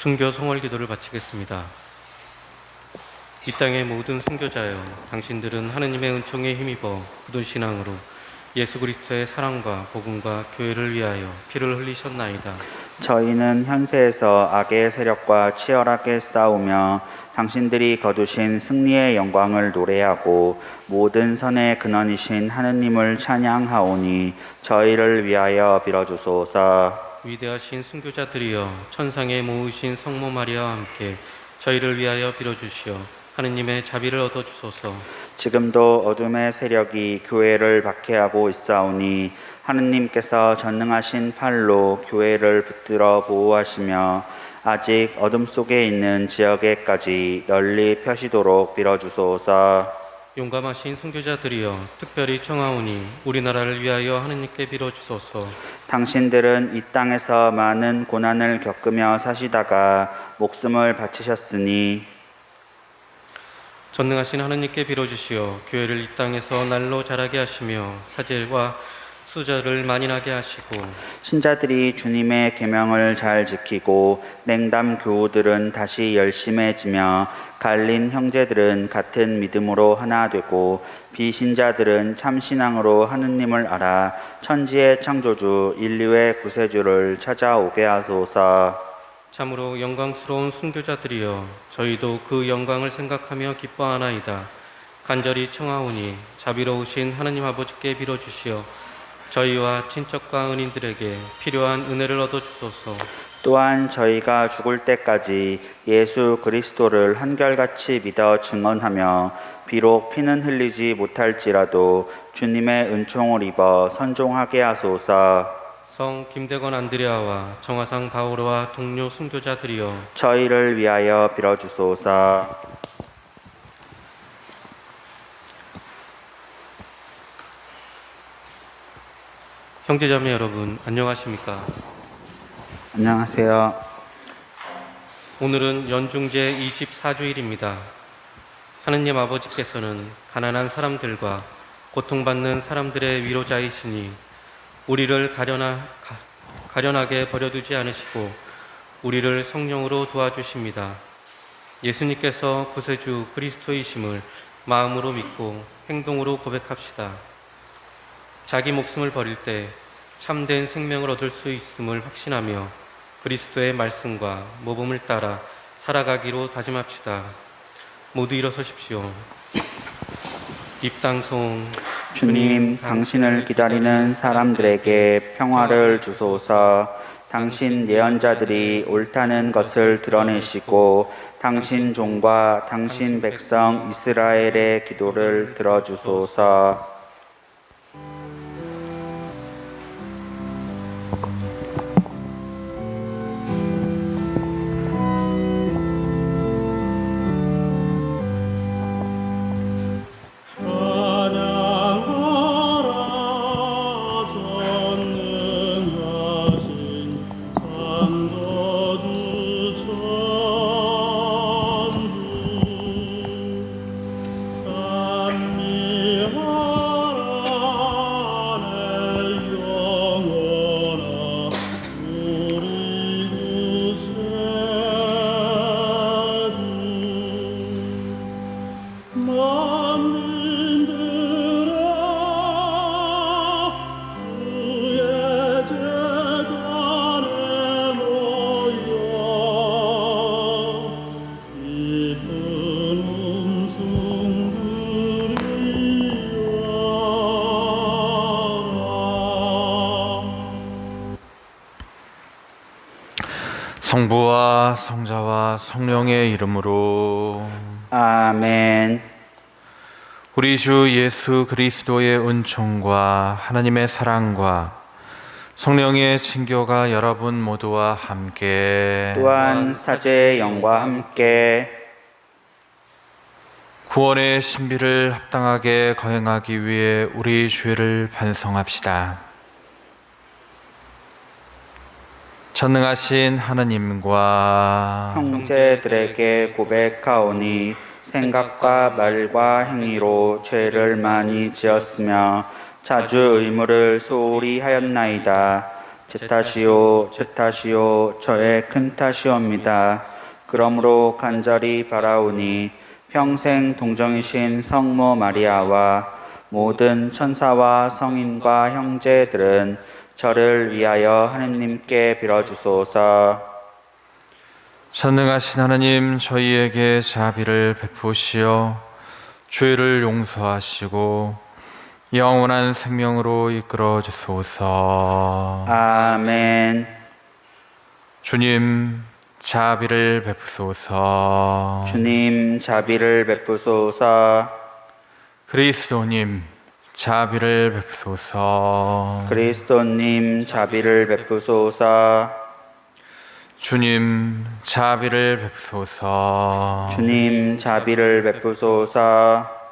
순교 성월 기도를 바치겠습니다. 이 땅의 모든 순교자여, 당신들은 하느님의 은총에 힘입어 굳은 신앙으로 예수 그리스도의 사랑과 복음과 교회를 위하여 피를 흘리셨나이다. 저희는 현세에서 악의 세력과 치열하게 싸우며 당신들이 거두신 승리의 영광을 노래하고 모든 선의 근원이신 하느님을 찬양하오니 저희를 위하여 빌어주소서. 위대하신 순교자들이여, 천상에 모으신 성모 마리아와 함께 저희를 위하여 빌어주시어 하느님의 자비를 얻어주소서. 지금도 어둠의 세력이 교회를 박해하고 있사오니 하느님께서 전능하신 팔로 교회를 붙들어 보호하시며 아직 어둠 속에 있는 지역에까지 널리 펴시도록 빌어주소서. 용감하신 순교자들이여, 특별히 청하오니 우리나라를 위하여 하느님께 빌어주소서. 당신들은 이 땅에서 많은 고난을 겪으며 사시다가 목숨을 바치셨으니 전능하신 하느님께 빌어주시어 교회를 이 땅에서 날로 자라게 하시며 사절과 수절을 만인하게 하시고 신자들이 주님의 계명을 잘 지키고 냉담 교우들은 다시 열심해지며 갈린 형제들은 같은 믿음으로 하나 되고 비신자들은 참신앙으로 하느님을 알아 천지의 창조주 인류의 구세주를 찾아오게 하소서. 참으로 영광스러운 순교자들이여, 저희도 그 영광을 생각하며 기뻐하나이다. 간절히 청하오니 자비로우신 하느님 아버지께 빌어주시어 저희와 친척과 은인들에게 필요한 은혜를 얻어주소서. 또한 저희가 죽을 때까지 예수 그리스도를 한결같이 믿어 증언하며 비록 피는 흘리지 못할지라도 주님의 은총을 입어 선종하게 하소서. 성 김대건 안드레아와 정화상 바오로와 동료 순교자들이여, 저희를 위하여 빌어주소서. 형제자매 여러분, 안녕하십니까? 안녕하세요. 오늘은 연중제 24주일입니다. 하느님 아버지께서는 가난한 사람들과 고통받는 사람들의 위로자이시니 우리를 가련하게 버려두지 않으시고 우리를 성령으로 도와주십니다. 예수님께서 구세주 그리스도이심을 마음으로 믿고 행동으로 고백합시다. 자기 목숨을 버릴 때 참된 생명을 얻을 수 있음을 확신하며 그리스도의 말씀과 모범을 따라 살아가기로 다짐합시다. 모두 일어서십시오. 입당송. 주님, 당신을 기다리는 사람들에게 평화를 주소서. 당신 예언자들이 옳다는 것을 드러내시고 당신 종과 당신 백성 이스라엘의 기도를 들어주소서. 성부와 성자와 성령의 이름으로 아멘. 우리 주 예수 그리스도의 은총과 하나님의 사랑과 성령의 친교가 여러분 모두와 함께 또한 사제의 영과 함께 구원의 신비를 합당하게 거행하기 위해 우리 죄를 반성합시다. 전능하신 하느님과 형제들에게 고백하오니 생각과 말과 행위로 죄를 많이 지었으며 자주 의무를 소홀히 하였나이다. 제 탓이요, 제 탓이요, 저의 큰 탓이옵니다. 그러므로 간절히 바라오니 평생 동정이신 성모 마리아와 모든 천사와 성인과 형제들은 저를 위하여 하느님께 빌어주소서. 전능하신 하나님, 저희에게 자비를 베푸시어 죄를 용서하시고 영원한 생명으로 이끌어 주소서. 아멘. 주님, 자비를 베푸소서. 주님 자비를 베푸소서. 그리스도님, 자비를 베푸소서. 그리스도님 자비를 베푸소서. 주님, 자비를 베푸소서. 주님 자비를 베푸소서.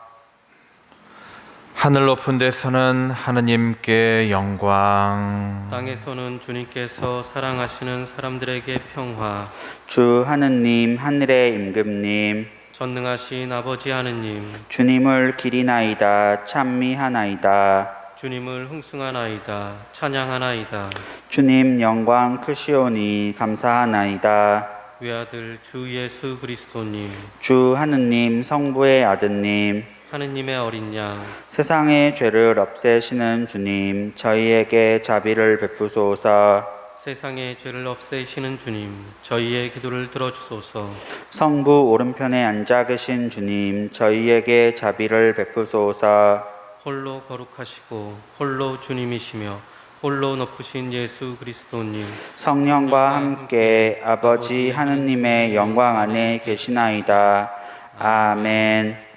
하늘 높은 데서는 하느님께 영광, 땅에서는 주님께서 사랑하시는 사람들에게 평화. 주 하느님 하늘의 임금님 전능하신 아버지 하느님, 주님을 기리나이다 찬미하나이다. 주님을 흥숭하나이다. 찬양하나이다. 주님 영광 크시오니 감사하나이다. 외아들 주 예수 그리스도님, 주 하느님 성부의 아드님 하느님의 어린 양, 세상의 죄를 없애시는 주님 저희에게 자비를 베푸소서. 세상의 죄를 없애시는 주님, 저희의 기도를 들어주소서. 성부 오른편에 앉아 계신 주님 저희에게 자비를 베푸소서. 홀로 거룩하시고 홀로 주님이시며 홀로 높으신 예수 그리스도님, 성령과 함께 아버지 하느님의 영광 안에 계시나이다. 아멘.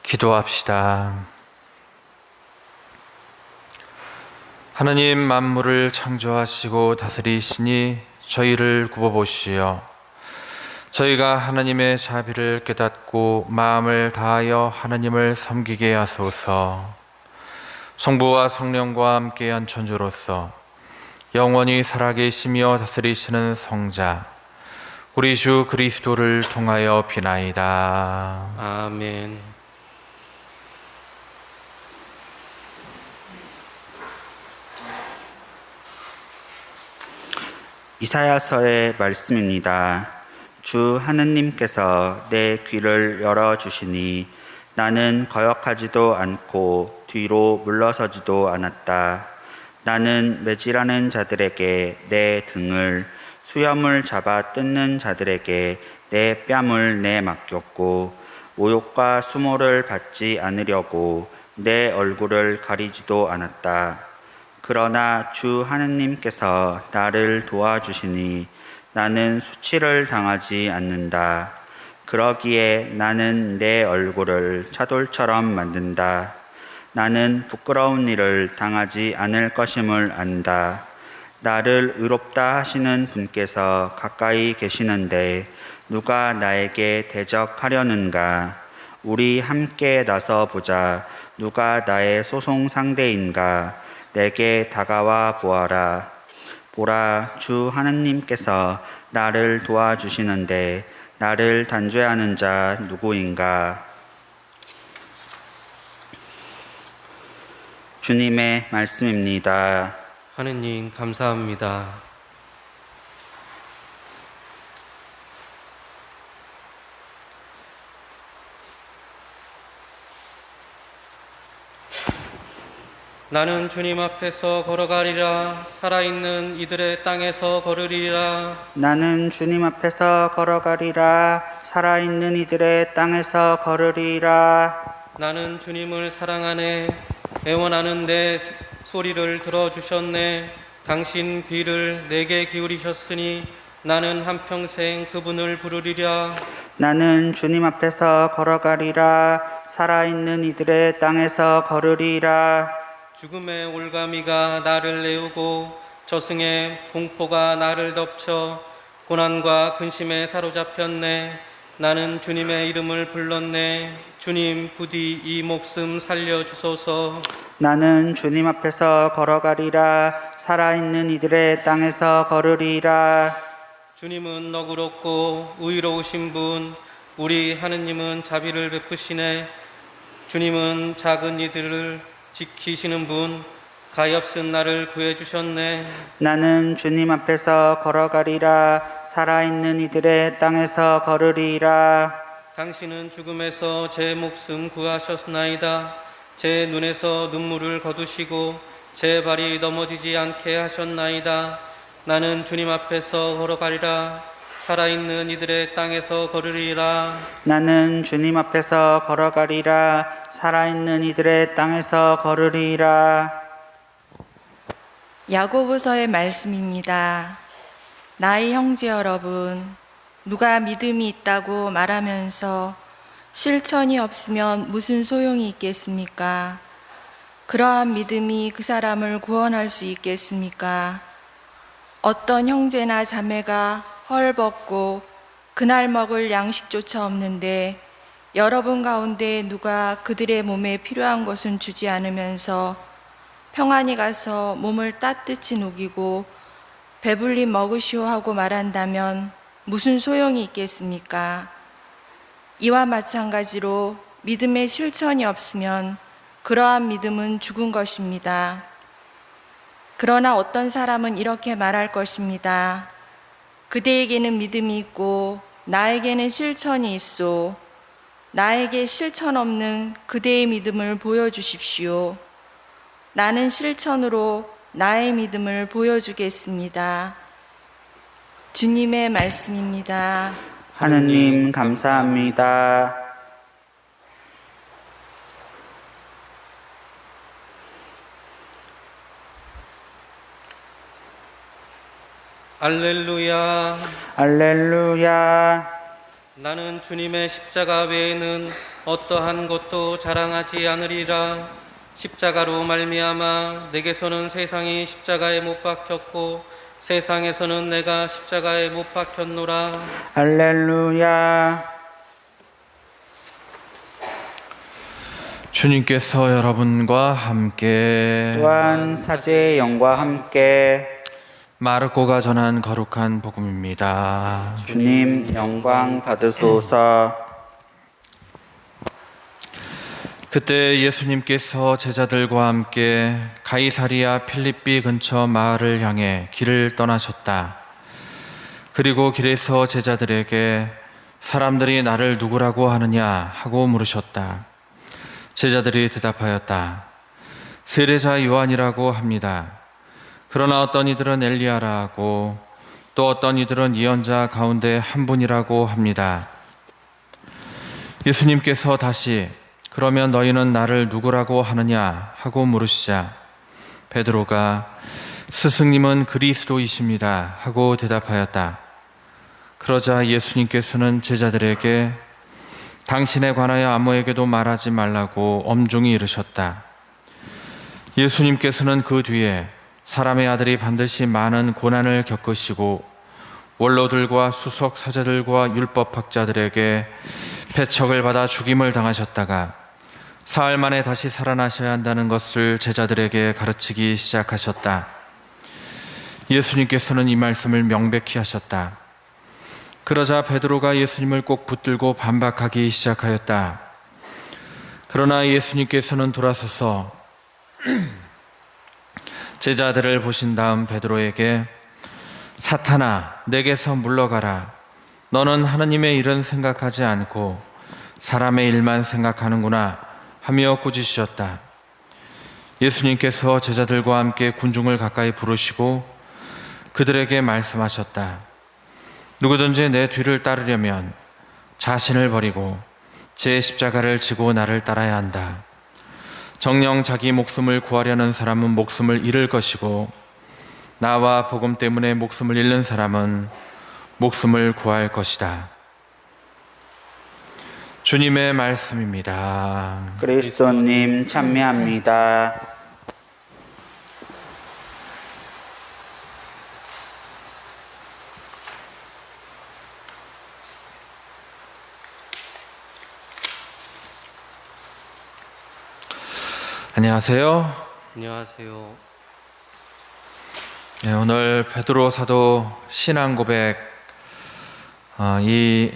기도합시다. 하나님, 만물을 창조하시고 다스리시니 저희를 굽어보시어 저희가 하나님의 자비를 깨닫고 마음을 다하여 하나님을 섬기게 하소서. 성부와 성령과 함께한 천주로서 영원히 살아계시며 다스리시는 성자 우리 주 그리스도를 통하여 비나이다. 아멘. 이사야서의 말씀입니다. 주 하느님께서 내 귀를 열어주시니 나는 거역하지도 않고 뒤로 물러서지도 않았다. 나는 매질하는 자들에게 내 등을, 수염을 잡아 뜯는 자들에게 내 뺨을 내맡겼고 모욕과 수모를 받지 않으려고 내 얼굴을 가리지도 않았다. 그러나 주 하느님께서 나를 도와주시니 나는 수치를 당하지 않는다. 그러기에 나는 내 얼굴을 차돌처럼 만든다. 나는 부끄러운 일을 당하지 않을 것임을 안다. 나를 의롭다 하시는 분께서 가까이 계시는데 누가 나에게 대적하려는가? 우리 함께 나서 보자. 누가 나의 소송 상대인가? 내게 다가와 보아라. 보라, 주 하느님께서 나를 도와주시는데 나를 단죄하는 자 누구인가? 주님의 말씀입니다. 하느님 감사합니다. 나는 주님 앞에서 걸어가리라. 살아있는 이들의 땅에서 걸으리라. 나는 주님 앞에서 걸어가리라. 살아있는 이들의 땅에서 걸으리라. 나는 주님을 사랑하네. 애원하는 내 소리를 들어주셨네. 당신 귀를 내게 기울이셨으니 나는 한평생 그분을 부르리라. 나는 주님 앞에서 걸어가리라. 살아있는 이들의 땅에서 걸으리라. 죽음의 올가미가 나를 내우고 저승의 공포가 나를 덮쳐 고난과 근심에 사로잡혔네. 나는 주님의 이름을 불렀네. 주님 부디 이 목숨 살려주소서. 나는 주님 앞에서 걸어가리라. 살아있는 이들의 땅에서 걸으리라. 주님은 너그럽고 의로우신 분, 우리 하느님은 자비를 베푸시네. 주님은 작은 이들을 지키시는 분, 가엾은 나를 구해주셨네. 나는 주님 앞에서 걸어가리라. 살아있는 이들의 땅에서 걸으리라. 당신은 죽음에서 제 목숨 구하셨나이다. 제 눈에서 눈물을 거두시고 제 발이 넘어지지 않게 하셨나이다. 나는 주님 앞에서 걸어가리라. 살아있는 이들의 땅에서 걸으리라. 나는 주님 앞에서 걸어가리라. 살아있는 이들의 땅에서 걸으리라. 야고보서의 말씀입니다. 나의 형제 여러분, 누가 믿음이 있다고 말하면서 실천이 없으면 무슨 소용이 있겠습니까? 그러한 믿음이 그 사람을 구원할 수 있겠습니까? 어떤 형제나 자매가 헐벗고 그날 먹을 양식조차 없는데 여러분 가운데 누가 그들의 몸에 필요한 것은 주지 않으면서 평안히 가서 몸을 따뜻히 녹이고 배불리 먹으시오 하고 말한다면 무슨 소용이 있겠습니까? 이와 마찬가지로 믿음의 실천이 없으면 그러한 믿음은 죽은 것입니다. 그러나 어떤 사람은 이렇게 말할 것입니다. 그대에게는 믿음이 있고 나에게는 실천이 있소. 나에게 실천 없는 그대의 믿음을 보여주십시오. 나는 실천으로 나의 믿음을 보여주겠습니다. 주님의 말씀입니다. 하느님 감사합니다. 알렐루야. 알렐루야. 나는 주님의 십자가 외에는 어떠한 것도 자랑하지 않으리라. 십자가로 말미암아 내게서는 세상이 십자가에 못 박혔고 세상에서는 내가 십자가에 못 박혔노라. 할렐루야. 주님께서 여러분과 함께 또한 사제의 영과 함께 마르코가 전한 거룩한 복음입니다. 주님 영광 받으소서. 그때 예수님께서 제자들과 함께 가이사리아 필립비 근처 마을을 향해 길을 떠나셨다. 그리고 길에서 제자들에게 사람들이 나를 누구라고 하느냐 하고 물으셨다. 제자들이 대답하였다. 세례자 요한이라고 합니다. 그러나 어떤 이들은 엘리야라 하고 또 어떤 이들은 예언자 가운데 한 분이라고 합니다. 예수님께서 다시 그러면 너희는 나를 누구라고 하느냐 하고 물으시자 베드로가 스승님은 그리스도이십니다 하고 대답하였다. 그러자 예수님께서는 제자들에게 당신에 관하여 아무에게도 말하지 말라고 엄중히 이르셨다. 예수님께서는 그 뒤에 사람의 아들이 반드시 많은 고난을 겪으시고 원로들과 수석 사제들과 율법학자들에게 배척을 받아 죽임을 당하셨다가 사흘 만에 다시 살아나셔야 한다는 것을 제자들에게 가르치기 시작하셨다. 예수님께서는 이 말씀을 명백히 하셨다. 그러자 베드로가 예수님을 꼭 붙들고 반박하기 시작하였다. 그러나 예수님께서는 돌아서서 제자들을 보신 다음 베드로에게 사탄아, 내게서 물러가라. 너는 하느님의 일은 생각하지 않고 사람의 일만 생각하는구나 하며 꾸짖으셨다. 예수님께서 제자들과 함께 군중을 가까이 부르시고 그들에게 말씀하셨다. 누구든지 내 뒤를 따르려면 자신을 버리고 제 십자가를 지고 나를 따라야 한다. 정녕 자기 목숨을 구하려는 사람은 목숨을 잃을 것이고 나와 복음 때문에 목숨을 잃는 사람은 목숨을 구할 것이다. 주님의 말씀입니다. 그리스도님 찬미합니다. 안녕하세요. 안녕하세요. 네, 오늘 베드로 사도 신앙 고백 이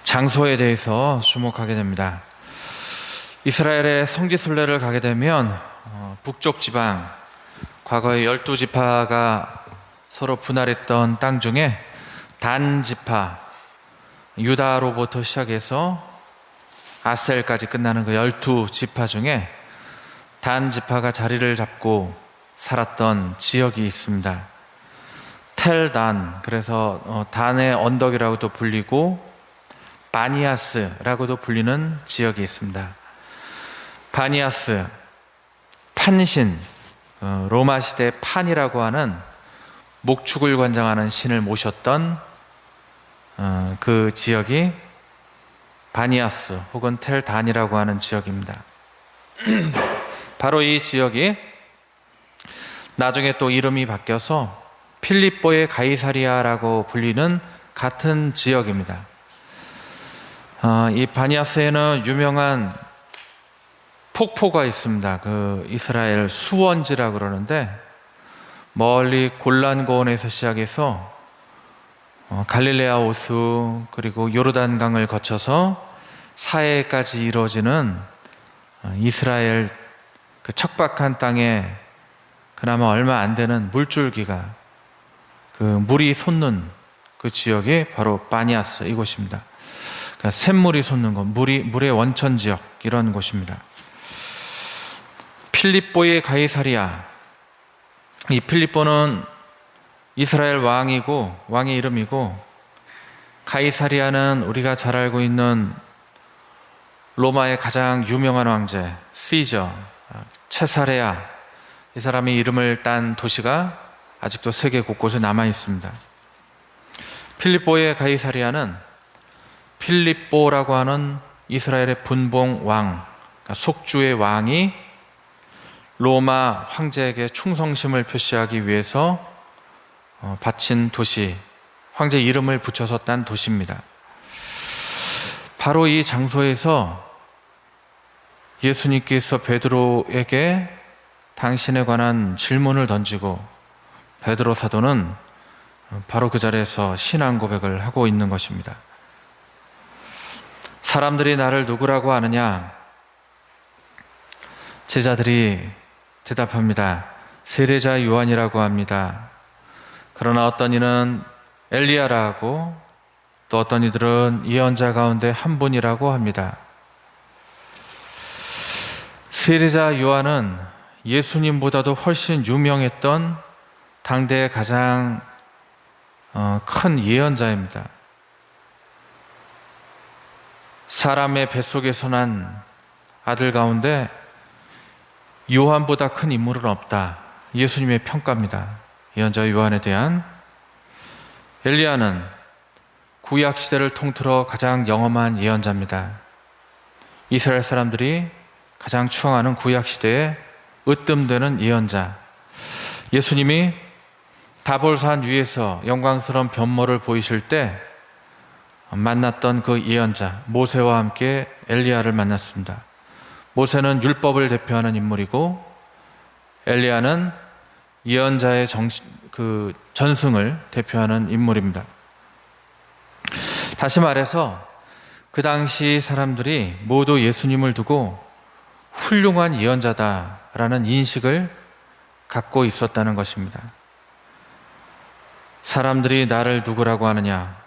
장소에 대해서 주목하게 됩니다. 이스라엘의 성지순례를 가게 되면 북쪽 지방, 과거에 12지파가 서로 분할했던 땅 중에 단 지파, 유다로부터 시작해서 아셀까지 끝나는 그 12지파 중에 단 지파가 자리를 잡고 살았던 지역이 있습니다. 텔단, 그래서 단의 언덕이라고도 불리고 바니아스라고도 불리는 지역이 있습니다. 바니아스, 판신, 로마 시대 판이라고 하는 목축을 관장하는 신을 모셨던 그 지역이 바니아스 혹은 텔단이라고 하는 지역입니다. 바로 이 지역이 나중에 또 이름이 바뀌어서 필립보의 가이사리아라고 불리는 같은 지역입니다. 이 바니아스에는 유명한 폭포가 있습니다. 그 이스라엘 수원지라고 그러는데, 멀리 골란고원에서 시작해서 갈릴레아 호수 그리고 요르단강을 거쳐서 사해까지 이루어지는 이스라엘 그 척박한 땅에 그나마 얼마 안 되는 물줄기가, 그 물이 솟는 그 지역이 바로 바니아스 이곳입니다. 그러니까 샘물이 솟는 곳, 물의 원천 지역, 이런 곳입니다. 필립보의 가이사리아, 이 필립보는 이스라엘 왕의 이름이고, 가이사리아는 우리가 잘 알고 있는 로마의 가장 유명한 황제 시저, 체사레아, 이 사람의 이름을 딴 도시가 아직도 세계 곳곳에 남아 있습니다. 필립보의 가이사리아는 필립보라고 하는 이스라엘의 분봉 왕, 그러니까 속주의 왕이 로마 황제에게 충성심을 표시하기 위해서 바친 도시, 황제 이름을 붙여서 딴 도시입니다. 바로 이 장소에서 예수님께서 베드로에게 당신에 관한 질문을 던지고, 베드로 사도는 바로 그 자리에서 신앙 고백을 하고 있는 것입니다. 사람들이 나를 누구라고 하느냐? 제자들이 대답합니다. 세례자 요한이라고 합니다. 그러나 어떤 이는 엘리야라 하고, 또 어떤 이들은 예언자 가운데 한 분이라고 합니다. 세례자 요한은 예수님보다도 훨씬 유명했던 당대의 가장 큰 예언자입니다. 사람의 뱃속에서 난 아들 가운데 요한보다 큰 인물은 없다. 예수님의 평가입니다. 예언자 요한에 대한. 엘리야는 구약 시대를 통틀어 가장 영험한 예언자입니다. 이스라엘 사람들이 가장 추앙하는 구약 시대에 으뜸되는 예언자. 예수님이 다볼산 위에서 영광스러운 변모를 보이실 때 만났던 그 예언자 모세와 함께 엘리야를 만났습니다. 모세는 율법을 대표하는 인물이고, 엘리야는 예언자의 그 전승을 대표하는 인물입니다. 다시 말해서 그 당시 사람들이 모두 예수님을 두고 훌륭한 예언자다라는 인식을 갖고 있었다는 것입니다. 사람들이 나를 누구라고 하느냐?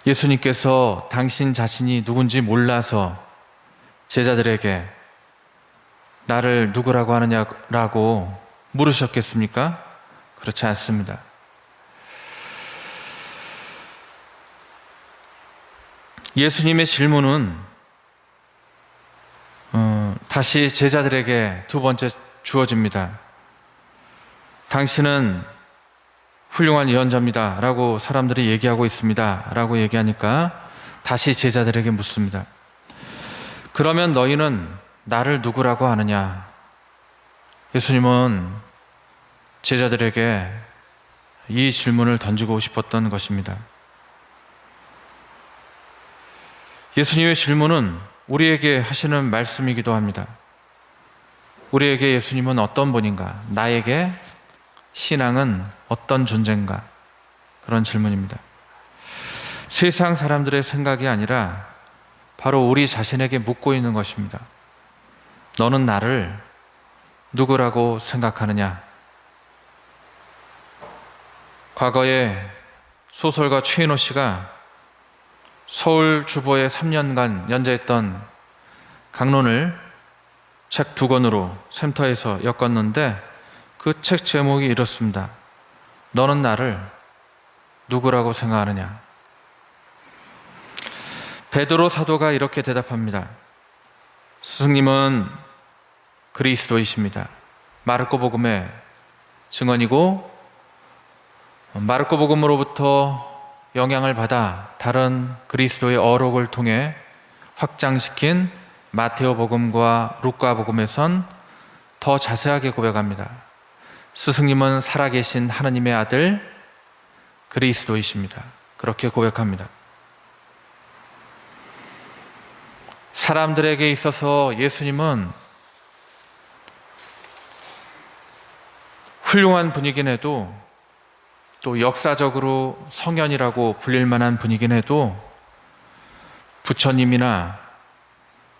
예수님께서 당신 자신이 누군지 몰라서 제자들에게 나를 누구라고 하느냐라고 물으셨겠습니까? 그렇지 않습니다. 예수님의 질문은 다시 제자들에게 두 번째 주어집니다. 당신은 훌륭한 예언자입니다 라고 사람들이 얘기하고 있습니다 라고 얘기하니까 다시 제자들에게 묻습니다. 그러면 너희는 나를 누구라고 하느냐? 예수님은 제자들에게 이 질문을 던지고 싶었던 것입니다. 예수님의 질문은 우리에게 하시는 말씀이기도 합니다. 우리에게 예수님은 어떤 분인가? 나에게 신앙은 어떤 존재인가? 그런 질문입니다. 세상 사람들의 생각이 아니라 바로 우리 자신에게 묻고 있는 것입니다. 너는 나를 누구라고 생각하느냐? 과거에 소설가 최인호 씨가 서울 주보에 3년간 연재했던 강론을 책 2권으로 샘터에서 엮었는데 그 책 제목이 이렇습니다. 너는 나를 누구라고 생각하느냐? 베드로 사도가 이렇게 대답합니다. 스승님은 그리스도이십니다. 마르코 복음의 증언이고 마르코 복음으로부터 영향을 받아 다른 그리스도의 어록을 통해 확장시킨 마테오 복음과 루카 복음에선 더 자세하게 고백합니다. 스승님은 살아계신 하느님의 아들 그리스도이십니다. 그렇게 고백합니다. 사람들에게 있어서 예수님은 훌륭한 분이긴 해도 또 역사적으로 성현이라고 불릴 만한 분이긴 해도 부처님이나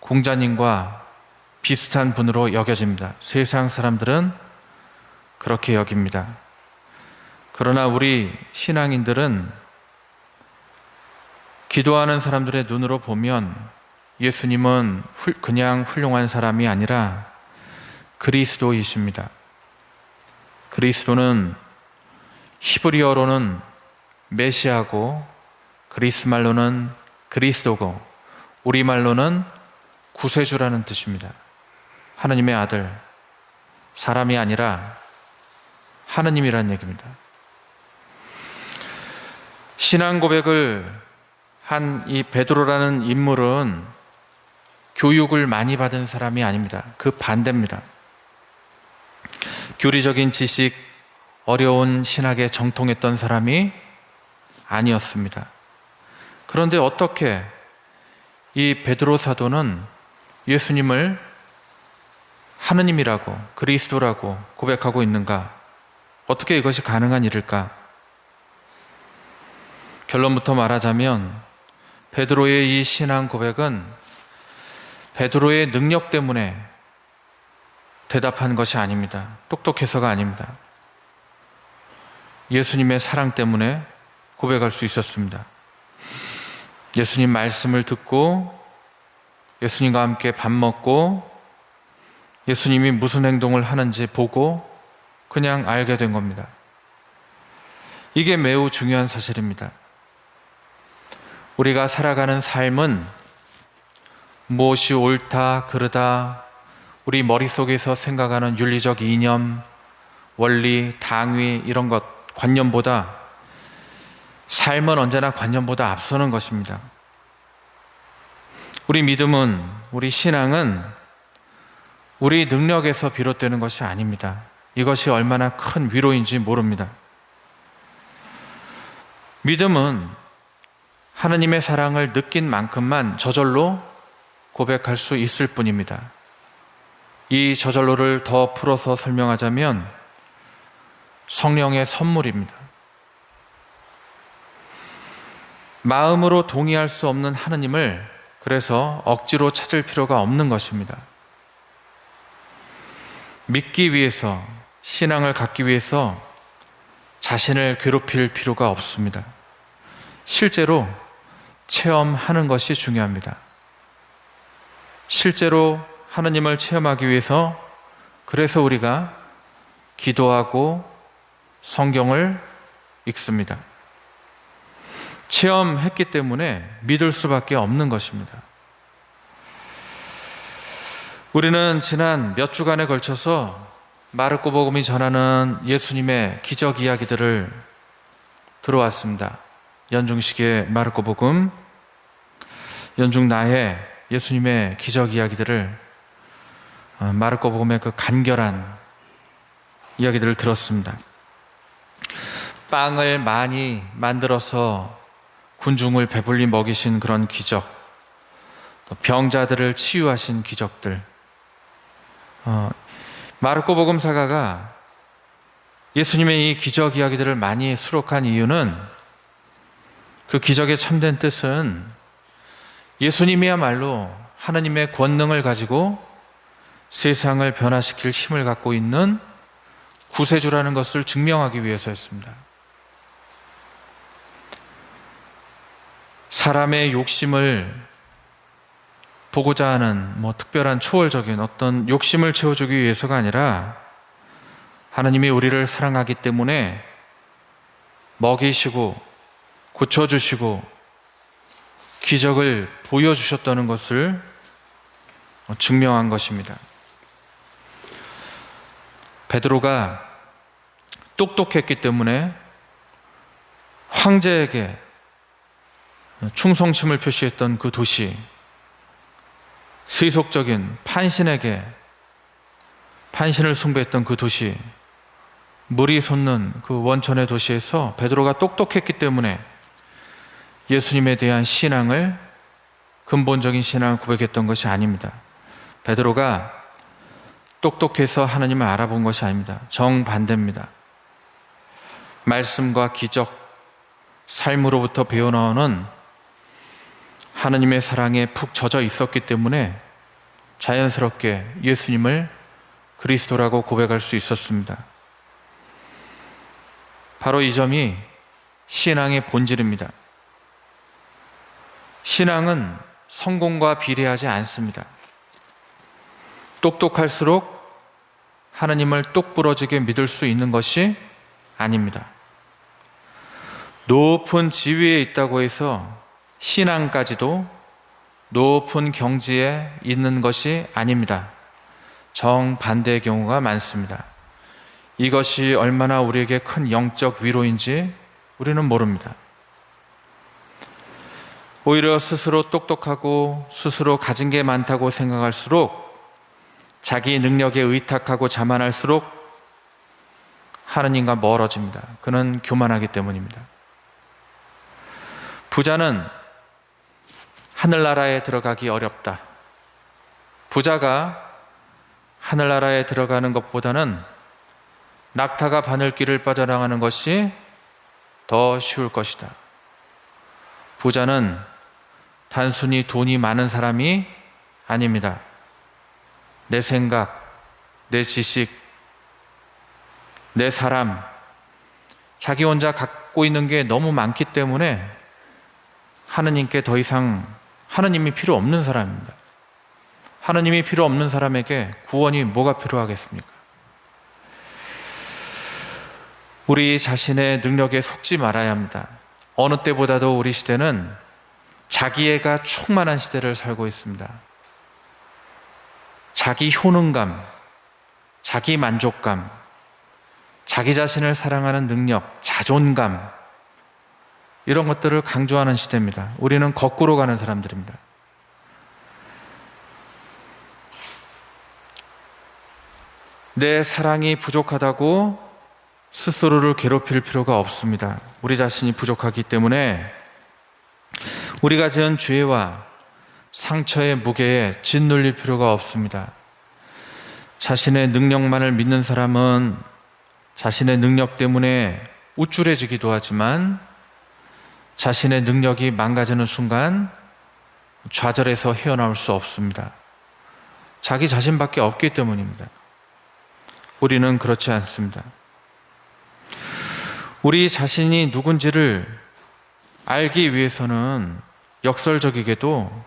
공자님과 비슷한 분으로 여겨집니다. 세상 사람들은 그렇게 여깁니다. 그러나 우리 신앙인들은 기도하는 사람들의 눈으로 보면 예수님은 그냥 훌륭한 사람이 아니라 그리스도이십니다. 그리스도는 히브리어로는 메시아고 그리스 말로는 그리스도고 우리말로는 구세주라는 뜻입니다. 하느님의 아들, 사람이 아니라 하느님이라는 얘기입니다. 신앙 고백을 한 이 베드로라는 인물은 교육을 많이 받은 사람이 아닙니다. 그 반대입니다. 교리적인 지식, 어려운 신학에 정통했던 사람이 아니었습니다. 그런데 어떻게 이 베드로 사도는 예수님을 하느님이라고 그리스도라고 고백하고 있는가? 어떻게 이것이 가능한 일일까? 결론부터 말하자면 베드로의 이 신앙 고백은 베드로의 능력 때문에 대답한 것이 아닙니다. 똑똑해서가 아닙니다. 예수님의 사랑 때문에 고백할 수 있었습니다. 예수님 말씀을 듣고 예수님과 함께 밥 먹고 예수님이 무슨 행동을 하는지 보고 그냥 알게 된 겁니다. 이게 매우 중요한 사실입니다. 우리가 살아가는 삶은 무엇이 옳다, 그르다, 우리 머릿속에서 생각하는 윤리적 이념, 원리, 당위 이런 것, 관념보다 삶은 언제나 관념보다 앞서는 것입니다. 우리 믿음은, 우리 신앙은 우리 능력에서 비롯되는 것이 아닙니다. 이것이 얼마나 큰 위로인지 모릅니다. 믿음은 하느님의 사랑을 느낀 만큼만 저절로 고백할 수 있을 뿐입니다. 이 저절로를 더 풀어서 설명하자면 성령의 선물입니다. 마음으로 동의할 수 없는 하느님을 그래서 억지로 찾을 필요가 없는 것입니다. 믿기 위해서, 신앙을 갖기 위해서 자신을 괴롭힐 필요가 없습니다. 실제로 체험하는 것이 중요합니다. 실제로 하느님을 체험하기 위해서 그래서 우리가 기도하고 성경을 읽습니다. 체험했기 때문에 믿을 수밖에 없는 것입니다. 우리는 지난 몇 주간에 걸쳐서 마르코 복음이 전하는 예수님의 기적 이야기들을 들어왔습니다. 연중식의 마르코 복음, 연중 나의 예수님의 기적 이야기들을 마르코 복음의 그 간결한 이야기들을 들었습니다. 빵을 많이 만들어서 군중을 배불리 먹이신 그런 기적, 또 병자들을 치유하신 기적들. 마르코 복음 사가가 예수님의 이 기적 이야기들을 많이 수록한 이유는 그 기적의 참된 뜻은 예수님이야말로 하나님의 권능을 가지고 세상을 변화시킬 힘을 갖고 있는 구세주라는 것을 증명하기 위해서였습니다. 사람의 욕심을 보고자 하는 특별한 초월적인 어떤 욕심을 채워주기 위해서가 아니라 하나님이 우리를 사랑하기 때문에 먹이시고 고쳐주시고 기적을 보여주셨다는 것을 증명한 것입니다. 베드로가 똑똑했기 때문에 황제에게 충성심을 표시했던 그 도시, 세속적인 판신에게 판신을 숭배했던 그 도시, 물이 솟는 그 원천의 도시에서 베드로가 똑똑했기 때문에 예수님에 대한 신앙을, 근본적인 신앙을 고백했던 것이 아닙니다. 베드로가 똑똑해서 하나님을 알아본 것이 아닙니다. 정반대입니다. 말씀과 기적, 삶으로부터 배어나오는 하나님의 사랑에 푹 젖어 있었기 때문에 자연스럽게 예수님을 그리스도라고 고백할 수 있었습니다. 바로 이 점이 신앙의 본질입니다. 신앙은 성공과 비례하지 않습니다. 똑똑할수록 하나님을 똑부러지게 믿을 수 있는 것이 아닙니다. 높은 지위에 있다고 해서 신앙까지도 높은 경지에 있는 것이 아닙니다. 정반대의 경우가 많습니다. 이것이 얼마나 우리에게 큰 영적 위로인지 우리는 모릅니다. 오히려 스스로 똑똑하고 스스로 가진 게 많다고 생각할수록, 자기 능력에 의탁하고 자만할수록 하느님과 멀어집니다. 그는 교만하기 때문입니다. 부자는 하늘나라에 들어가기 어렵다. 부자가 하늘나라에 들어가는 것보다는 낙타가 바늘길을 빠져나가는 것이 더 쉬울 것이다. 부자는 단순히 돈이 많은 사람이 아닙니다. 내 생각, 내 지식, 내 사람, 자기 혼자 갖고 있는 게 너무 많기 때문에 하느님께 더 이상 하느님이 필요 없는 사람입니다. 하느님이 필요 없는 사람에게 구원이 뭐가 필요하겠습니까? 우리 자신의 능력에 속지 말아야 합니다. 어느 때보다도 우리 시대는 자기애가 충만한 시대를 살고 있습니다. 자기 효능감, 자기 만족감, 자기 자신을 사랑하는 능력, 자존감, 이런 것들을 강조하는 시대입니다. 우리는 거꾸로 가는 사람들입니다. 내 사랑이 부족하다고 스스로를 괴롭힐 필요가 없습니다. 우리 자신이 부족하기 때문에 우리가 지은 죄와 상처의 무게에 짓눌릴 필요가 없습니다. 자신의 능력만을 믿는 사람은 자신의 능력 때문에 우쭐해지기도 하지만 자신의 능력이 망가지는 순간 좌절해서 헤어나올 수 없습니다. 자기 자신밖에 없기 때문입니다. 우리는 그렇지 않습니다. 우리 자신이 누군지를 알기 위해서는 역설적이게도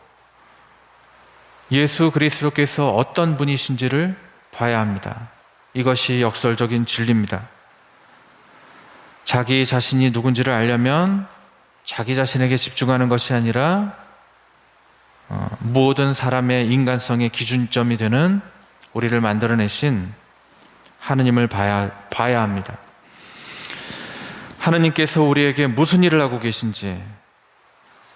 예수 그리스도께서 어떤 분이신지를 봐야 합니다. 이것이 역설적인 진리입니다. 자기 자신이 누군지를 알려면 자기 자신에게 집중하는 것이 아니라 모든 사람의 인간성의 기준점이 되는 우리를 만들어내신 하느님을 봐야 합니다. 하느님께서 우리에게 무슨 일을 하고 계신지,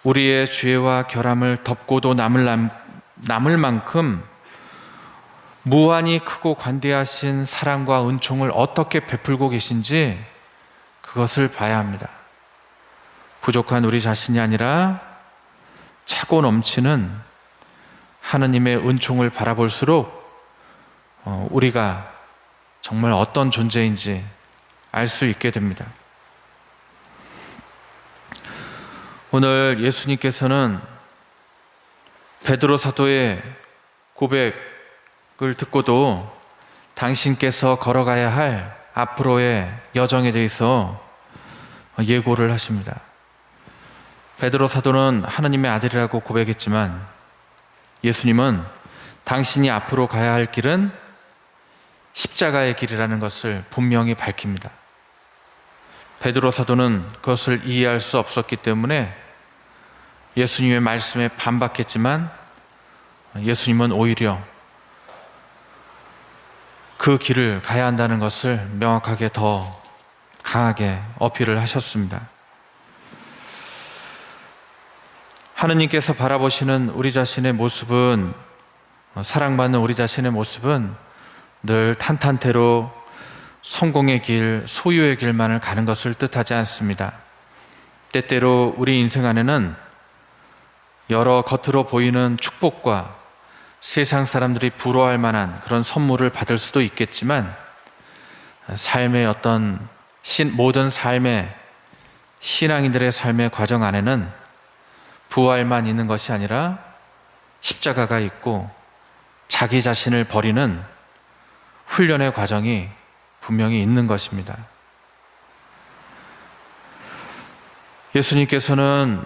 우리의 죄와 결함을 덮고도 남을 만큼 무한히 크고 관대하신 사랑과 은총을 어떻게 베풀고 계신지 그것을 봐야 합니다. 부족한 우리 자신이 아니라 차고 넘치는 하느님의 은총을 바라볼수록 우리가 정말 어떤 존재인지 알 수 있게 됩니다. 오늘 예수님께서는 베드로 사도의 고백을 듣고도 당신께서 걸어가야 할 앞으로의 여정에 대해서 예고를 하십니다. 베드로 사도는 하나님의 아들이라고 고백했지만 예수님은 당신이 앞으로 가야 할 길은 십자가의 길이라는 것을 분명히 밝힙니다. 베드로 사도는 그것을 이해할 수 없었기 때문에 예수님의 말씀에 반박했지만 예수님은 오히려 그 길을 가야 한다는 것을 명확하게 더 강하게 어필을 하셨습니다. 하느님께서 바라보시는 우리 자신의 모습은, 사랑받는 우리 자신의 모습은 늘 탄탄대로 성공의 길, 소유의 길만을 가는 것을 뜻하지 않습니다. 때때로 우리 인생 안에는 여러 겉으로 보이는 축복과 세상 사람들이 부러워할 만한 그런 선물을 받을 수도 있겠지만 삶의 어떤 모든 삶의 신앙인들의 삶의 과정 안에는 부활만 있는 것이 아니라 십자가가 있고 자기 자신을 버리는 훈련의 과정이 분명히 있는 것입니다. 예수님께서는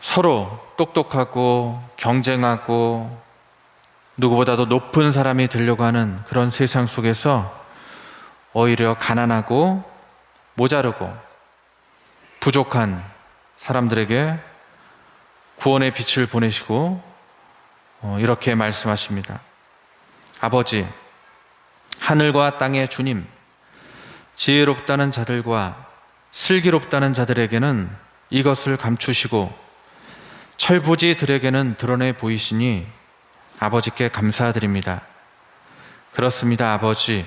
서로 똑똑하고 경쟁하고 누구보다도 높은 사람이 되려고 하는 그런 세상 속에서 오히려 가난하고 모자르고 부족한 사람들에게 구원의 빛을 보내시고 이렇게 말씀하십니다. 아버지, 하늘과 땅의 주님, 지혜롭다는 자들과 슬기롭다는 자들에게는 이것을 감추시고 철부지들에게는 드러내 보이시니 아버지께 감사드립니다. 그렇습니다, 아버지.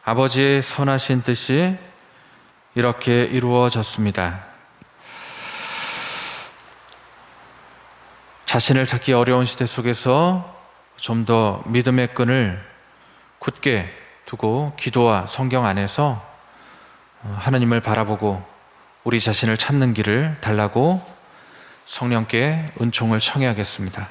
아버지의 선하신 뜻이 이렇게 이루어졌습니다. 자신을 찾기 어려운 시대 속에서 좀 더 믿음의 끈을 굳게 두고 기도와 성경 안에서 하나님을 바라보고 우리 자신을 찾는 길을 달라고 성령께 은총을 청해야겠습니다.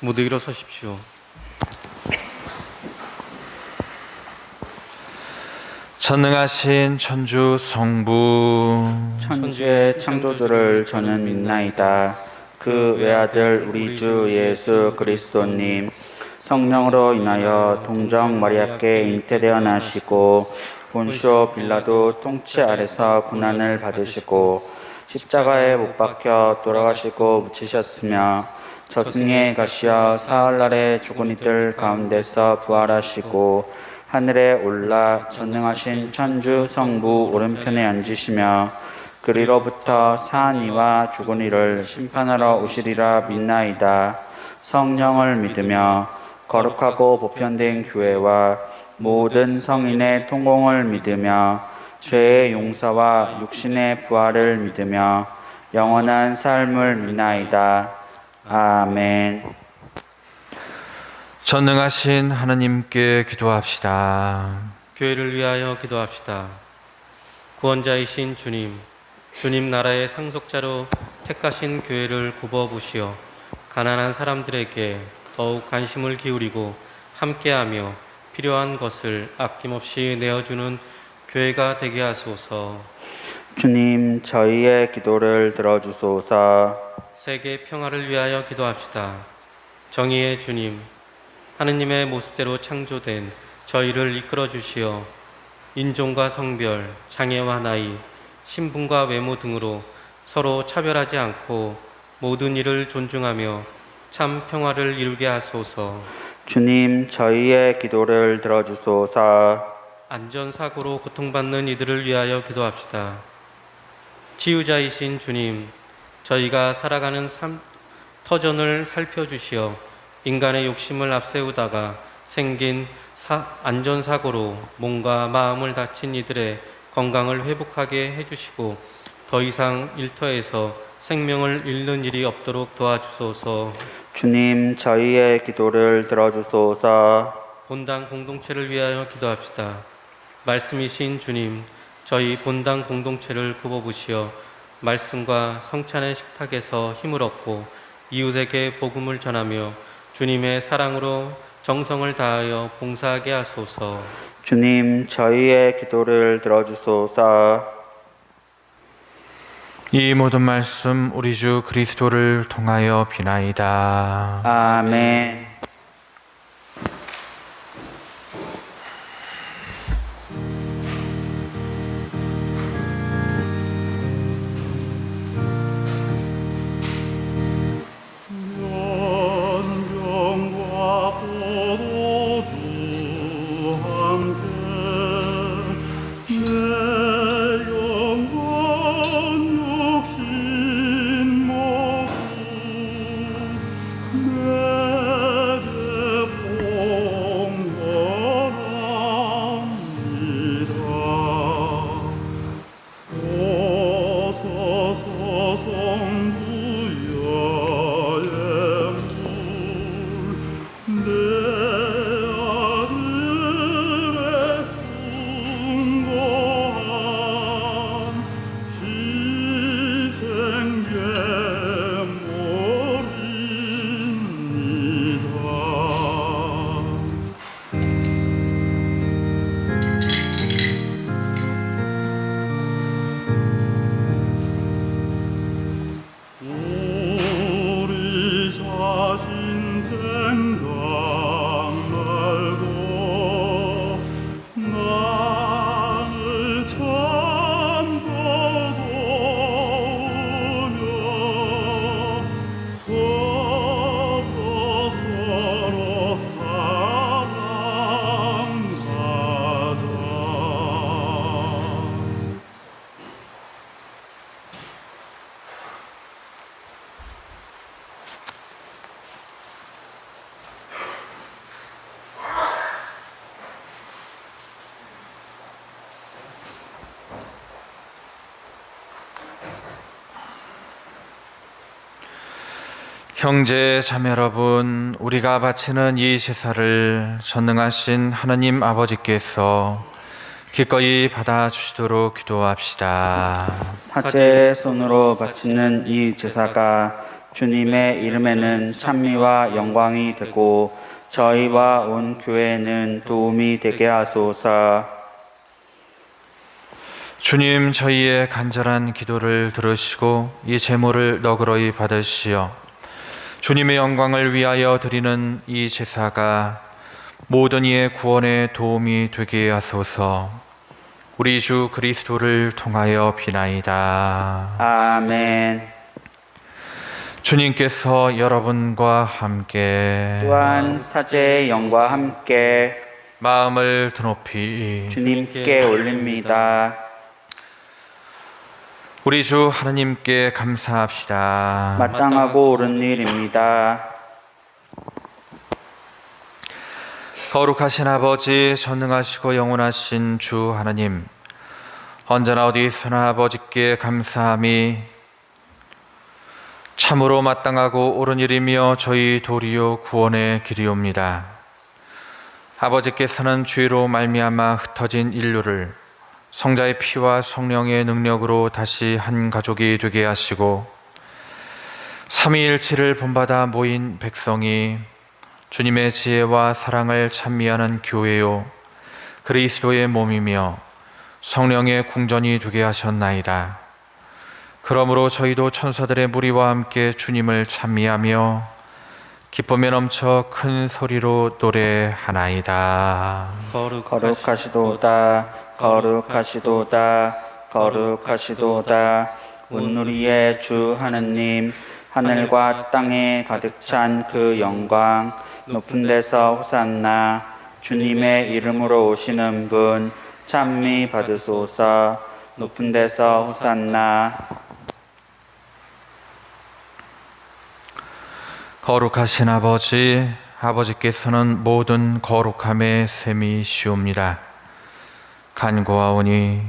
모두 일어서십시오. 전능하신 천주 성부, 천주의 창조주를 저는 믿나이다. 그 외아들 우리 주 예수 그리스도님, 성령으로 인하여 동정 마리아께 잉태되어 나시고 본시오 빌라도 통치 아래서 고난을 받으시고 십자가에 못 박혀 돌아가시고 묻히셨으며 저승에 가시어 사흘날에 죽은 이들 가운데서 부활하시고 하늘에 올라 전능하신 천주 성부 오른편에 앉으시며 그리로부터 사한 이와 죽은 이를 심판하러 오시리라 믿나이다. 성령을 믿으며 거룩하고 보편된 교회와 모든 성인의 통공을 믿으며 죄의 용서와 육신의 부활을 믿으며 영원한 삶을 믿나이다. 아멘. 전능하신 하나님께 기도합시다. 교회를 위하여 기도합시다. 구원자이신 주님, 주님 나라의 상속자로 택하신 교회를 굽어보시어 가난한 사람들에게 더욱 관심을 기울이고 함께하며 필요한 것을 아낌없이 내어주는 교회가 되게 하소서. 주님, 저희의 기도를 들어주소서. 세계 평화를 위하여 기도합시다. 정의의 주님, 하느님의 모습대로 창조된 저희를 이끌어 주시어 인종과 성별, 장애와 나이, 신분과 외모 등으로 서로 차별하지 않고 모든 이를 존중하며 참 평화를 이루게 하소서. 주님, 저희의 기도를 들어주소서. 안전사고로 고통받는 이들을 위하여 기도합시다. 치유자이신 주님, 저희가 살아가는 터전을 살펴주시어 인간의 욕심을 앞세우다가 생긴 안전사고로 몸과 마음을 다친 이들의 건강을 회복하게 해주시고 더 이상 일터에서 생명을 잃는 일이 없도록 도와주소서. 주님, 저희의 기도를 들어주소서. 본당 공동체를 위하여 기도합시다. 말씀이신 주님, 저희 본당 공동체를 굽어보시어 말씀과 성찬의 식탁에서 힘을 얻고 이웃에게 복음을 전하며 주님의 사랑으로 정성을 다하여 봉사하게 하소서. 주님, 저희의 기도를 들어주소서. 이 모든 말씀 우리 주 그리스도를 통하여 비나이다. 아멘. 연병과 포도주 함께 내 영광 욕심 모두 내게 봉헌합니다. 오소서 성부야의 물 내 아들의 숭고한 희생 예물입니다. 우리 자신 생각 말고 나를 참고도우며 서로 사랑하자. 형제 자매 여러분, 우리가 바치는 이 제사를 전능하신 하느님 아버지께서 기꺼이 받아주시도록 기도합시다. 사제의 손으로 바치는 이 제사가 주님의 이름에는 찬미와 영광이 되고 저희와 온 교회에는 도움이 되게 하소서. 주님, 저희의 간절한 기도를 들으시고 이 제물을 너그러이 받으시어 주님의 영광을 위하여 드리는 이 제사가 모든 이의 구원에 도움이 되게 하소서. 우리 주 그리스도를 통하여 비나이다. 아멘. 주님께서 여러분과 함께 또한 사제의 영과 함께 마음을 드높이 주님께 올립니다. 우리 주 하나님께 감사합시다. 마땅하고 옳은 일입니다. 거룩하신 아버지, 전능하시고 영원하신 주 하나님, 언제나 어디서나 아버지께 감사함이 참으로 마땅하고 옳은 일이며 저희 도리요 구원의 길이옵니다. 아버지께서는 죄로 말미암아 흩어진 인류를 성자의 피와 성령의 능력으로 다시 한 가족이 되게 하시고 삼위일체를 본받아 모인 백성이 주님의 지혜와 사랑을 찬미하는 교회요 그리스도의 몸이며 성령의 궁전이 되게 하셨나이다. 그러므로 저희도 천사들의 무리와 함께 주님을 찬미하며 기쁨에 넘쳐 큰 소리로 노래하나이다. 거룩하시도다, 거룩하시도다, 거룩하시도다. 온누리의 주 하느님, 하늘과 땅에 가득 찬 그 영광, 높은 데서 호산나. 주님의 이름으로 오시는 분 찬미 받으소서. 높은 데서 호산나. 거룩하신 아버지, 아버지께서는 모든 거룩함의 셈이시옵니다. 간구하오니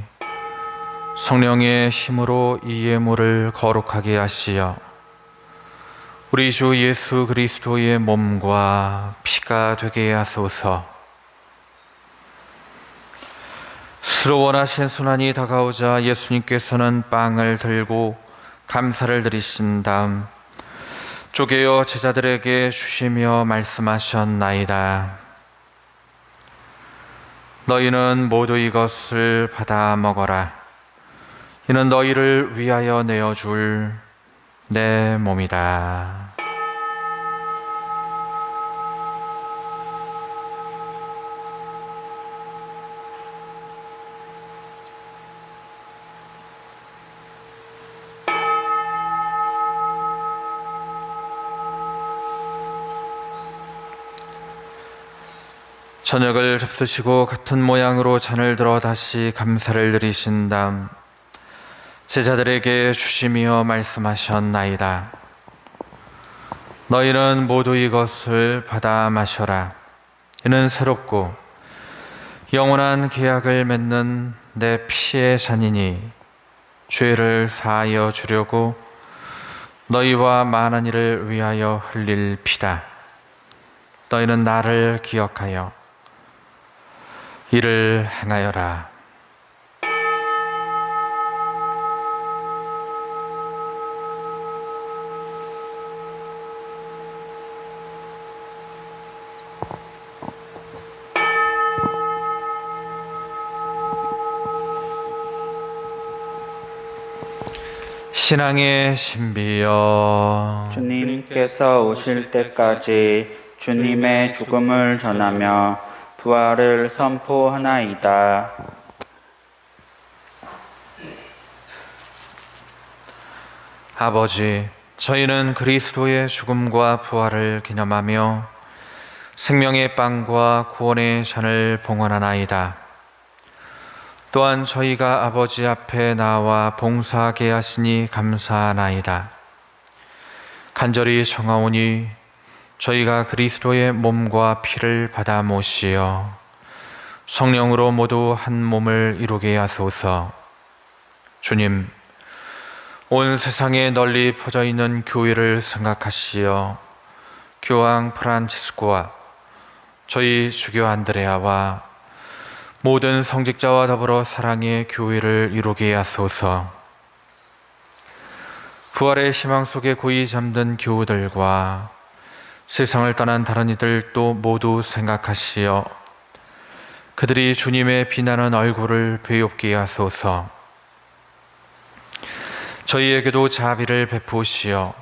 성령의 힘으로 이 예물을 거룩하게 하시어 우리 주 예수 그리스도의 몸과 피가 되게 하소서. 스로 원하신 순환이 다가오자 예수님께서는 빵을 들고 감사를 드리신 다음 쪼개어 제자들에게 주시며 말씀하셨나이다. 너희는 모두 이것을 받아 먹어라. 이는 너희를 위하여 내어줄 내 몸이다. 저녁을 접수시고 같은 모양으로 잔을 들어 다시 감사를 드리신 다음 제자들에게 주시며 말씀하셨나이다. 너희는 모두 이것을 받아 마셔라. 이는 새롭고 영원한 계약을 맺는 내 피의 잔이니 죄를 사하여 주려고 너희와 많은 이를 위하여 흘릴 피다. 너희는 나를 기억하여 이를 행하여라. 신앙의 신비여, 주님께서 오실 때까지 주님의 죽음을 전하며 부활을 선포하나이다. 아버지, 저희는 그리스도의 죽음과 부활을 기념하며 생명의 빵과 구원의 잔을 봉헌하나이다. 또한 저희가 아버지 앞에 나와 봉사하게 하시니 감사하나이다. 간절히 청하오니 저희가 그리스도의 몸과 피를 받아 모시어 성령으로 모두 한 몸을 이루게 하소서. 주님, 온 세상에 널리 퍼져 있는 교회를 생각하시어 교황 프란치스코와 저희 주교 안드레아와 모든 성직자와 더불어 사랑의 교회를 이루게 하소서. 부활의 희망 속에 고이 잠든 교우들과 세상을 떠난 다른 이들도 모두 생각하시어 그들이 주님의 빛나는 얼굴을 배웁게 하소서. 저희에게도 자비를 베푸시어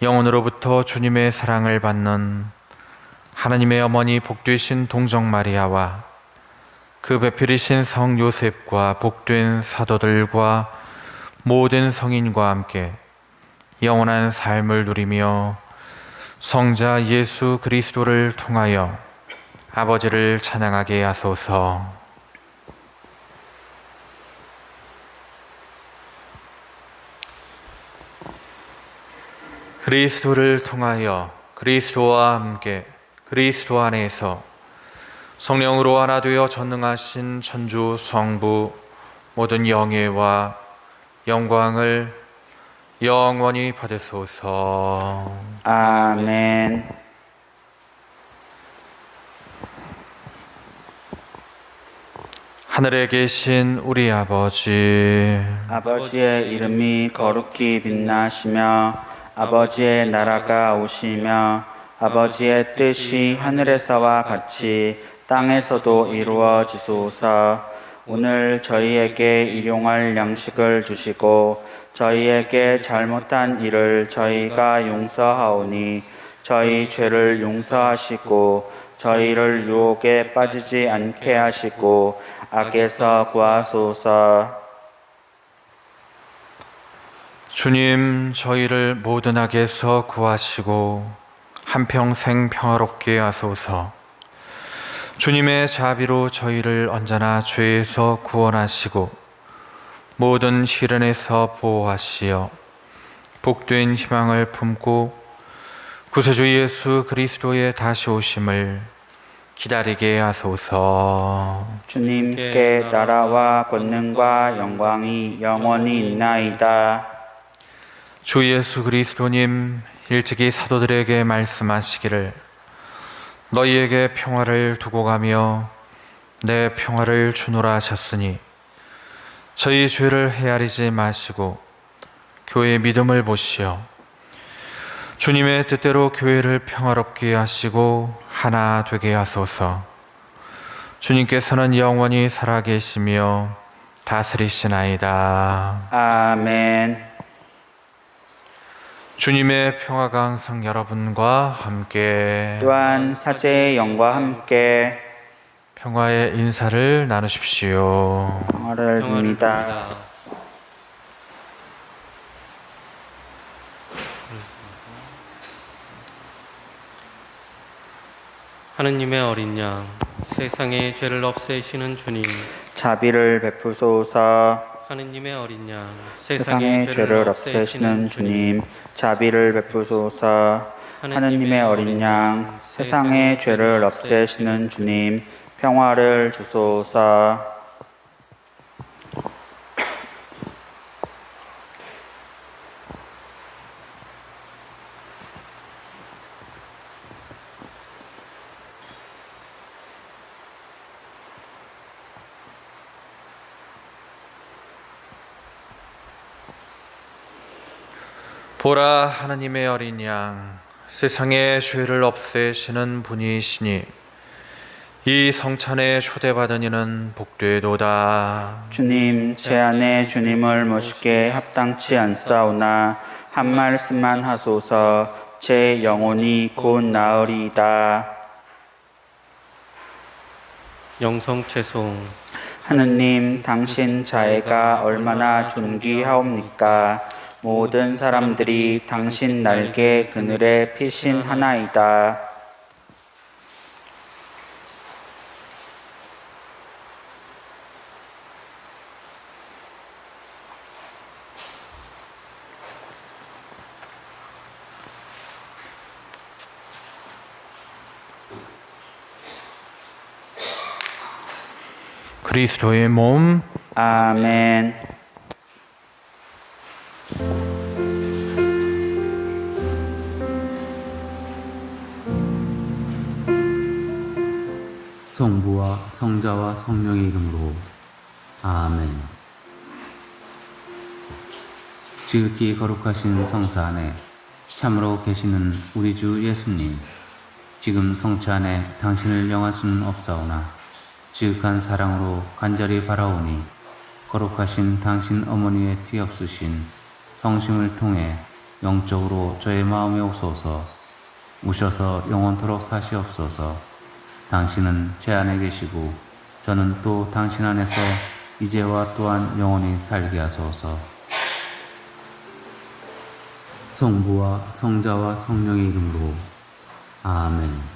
영혼으로부터 주님의 사랑을 받는 하나님의 어머니 복되신 동정 마리아와 그 배필이신 성 요셉과 복된 사도들과 모든 성인과 함께 영원한 삶을 누리며 성자 예수 그리스도를 통하여 아버지를 찬양하게 하소서. 그리스도를 통하여 그리스도와 함께 그리스도 안에서 성령으로 하나 되어 전능하신 천주 성부 모든 영예와 영광을 영원히 받으소서. 아멘. 하늘에 계신 우리 아버지, 아버지의 이름이 거룩히 빛나시며 아버지의 나라가 오시며 아버지의 뜻이 하늘에서와 같이 땅에서도 이루어지소서. 오늘 저희에게 일용할 양식을 주시고 저희에게 잘못한 일을 저희가 용서하오니 저희 죄를 용서하시고 저희를 유혹에 빠지지 않게 하시고 악에서 구하소서. 주님, 저희를 모든 악에서 구하시고 한평생 평화롭게 하소서. 주님의 자비로 저희를 언제나 죄에서 구원하시고 모든 시련에서 보호하시어 복된 희망을 품고 구세주 예수 그리스도의 다시 오심을 기다리게 하소서. 주님께 나라와 권능과 영광이 영원히 있나이다. 주 예수 그리스도님 일찍이 사도들에게 말씀하시기를 너희에게 평화를 두고 가며 내 평화를 주노라 하셨으니 저희 죄를 헤아리지 마시고 교회의 믿음을 보시어 주님의 뜻대로 교회를 평화롭게 하시고 하나 되게 하소서. 주님께서는 영원히 살아계시며 다스리시나이다. 아멘. 주님의 평화가 항상 여러분과 함께. 또한 사제의 영과 함께 평화의 인사를 나누십시오. 평화를 빕니다. 하느님의 어린 양, 세상의 죄를 없애시는 주님. 자비를 베푸소서. 하느님의 어린 양, 세상의 죄를 없애시는 주님, 자비를 베푸소서. 하느님의 어린 양, 세상의 죄를 없애시는 주님, 평화를 주소서. 보라, 하느님의 어린 양, 세상의 죄를 없애시는 분이시니 이 성찬에 초대받은 이는 복되도다. 주님, 제 안에 주님을 모시게 합당치 않사오나 한 말씀만 하소서. 제 영혼이 곧 나으리이다. 영성 채송. 하느님, 당신 자애가 얼마나 존귀하옵니까? 모든 사람들이 당신 날개 그늘에 피신하나이다. 그리스도의 몸, 아멘. 성부와 성자와 성령의 이름으로 아멘. 지극히 거룩하신 성사 안에 참으로 계시는 우리 주 예수님, 지금 성차 안에 당신을 영할 수는 없사오나 지극한 사랑으로 간절히 바라오니 거룩하신 당신 어머니의 뒤없으신 성심을 통해 영적으로 저의 마음에 오소서. 오셔서 영원토록 사시옵소서. 당신은 제 안에 계시고 저는 또 당신 안에서 이제와 또한 영원히 살게 하소서. 성부와 성자와 성령의 이름으로 아멘.